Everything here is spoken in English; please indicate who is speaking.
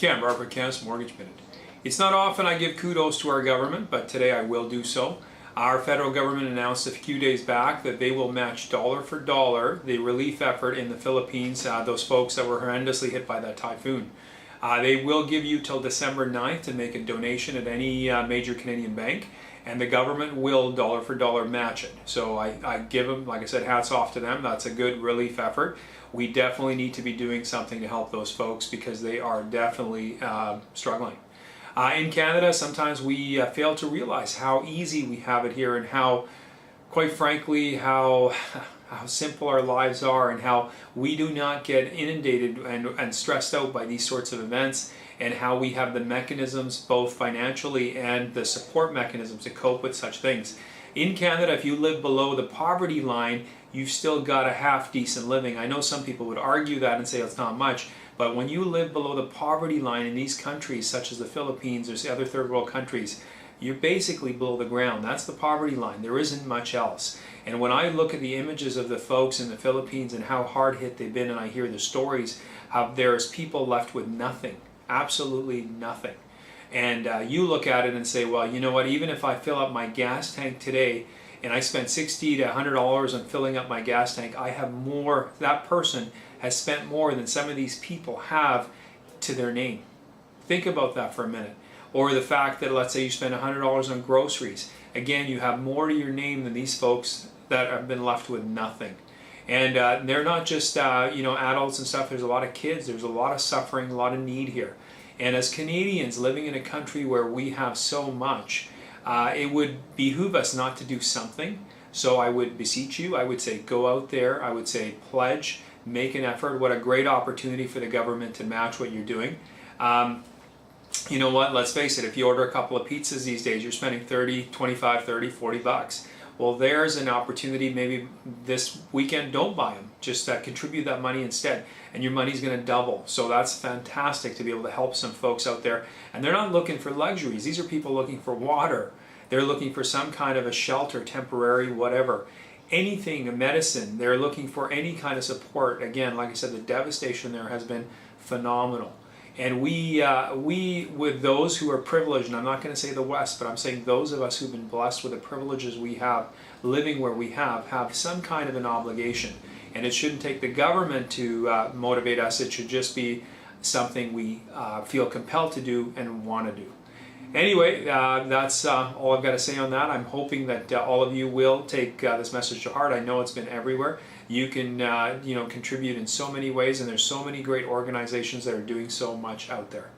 Speaker 1: Cam Barber, Canada's Mortgage Minute. It's not often I give kudos to our government, but today I will do so. Our federal government announced a few days back that they will match dollar for dollar the relief effort in the Philippines, those folks that were horrendously hit by that typhoon. They will give you till December 9th to make a donation at any major Canadian bank, and the government will dollar for dollar match it. So I give them, like I said, hats off to them. That's a good relief effort. We definitely need to be doing something to help those folks because they are definitely struggling. In Canada, sometimes we fail to realize how easy we have it here and how, quite frankly, how simple our lives are and how we do not get inundated and stressed out by these sorts of events, and how we have the mechanisms, both financially and the support mechanisms, to cope with such things. In Canada, if you live below the poverty line, you've still got a half decent living. I know some people would argue that and say it's not much, but when you live below the poverty line in these countries, such as the Philippines or other third world countries, you're basically below the ground. That's the poverty line. There isn't much else. And when I look at the images of the folks in the Philippines and how hard hit they've been, and I hear the stories, how there's people left with nothing, absolutely nothing. And you look at it and say, well, you know what, even if I fill up my gas tank today and I spent $60 to $100 on filling up my gas tank, I have more, that person has spent more than some of these people have to their name. Think about that for a minute. Or the fact that, let's say you spend $100 on groceries. Again, you have more to your name than these folks that have been left with nothing. And they're not just adults and stuff. There's a lot of kids. There's a lot of suffering, a lot of need here. And as Canadians living in a country where we have so much, it would behoove us not to do something. So I would beseech you, I would say go out there, I would say pledge, make an effort. What a great opportunity for the government to match what you're doing. You know what, let's face it, if you order a couple of pizzas these days, you're spending 30, 25, 30, 40 bucks. Well, there's an opportunity. Maybe this weekend don't buy them, just contribute that money instead, and your money's going to double. So that's fantastic to be able to help some folks out there. And they're not looking for luxuries. These are people looking for water. They're looking for some kind of a shelter, temporary, whatever. Anything, a medicine. They're looking for any kind of support. Again, like I said, the devastation there has been phenomenal. And we with those who are privileged, and I'm not going to say the West, but I'm saying those of us who've been blessed with the privileges we have, living where we have some kind of an obligation. And it shouldn't take the government to motivate us. It should just be something we feel compelled to do and want to do. Anyway, that's all I've got to say on that. I'm hoping that all of you will take this message to heart. I know it's been everywhere. You can contribute in so many ways, and there's so many great organizations that are doing so much out there.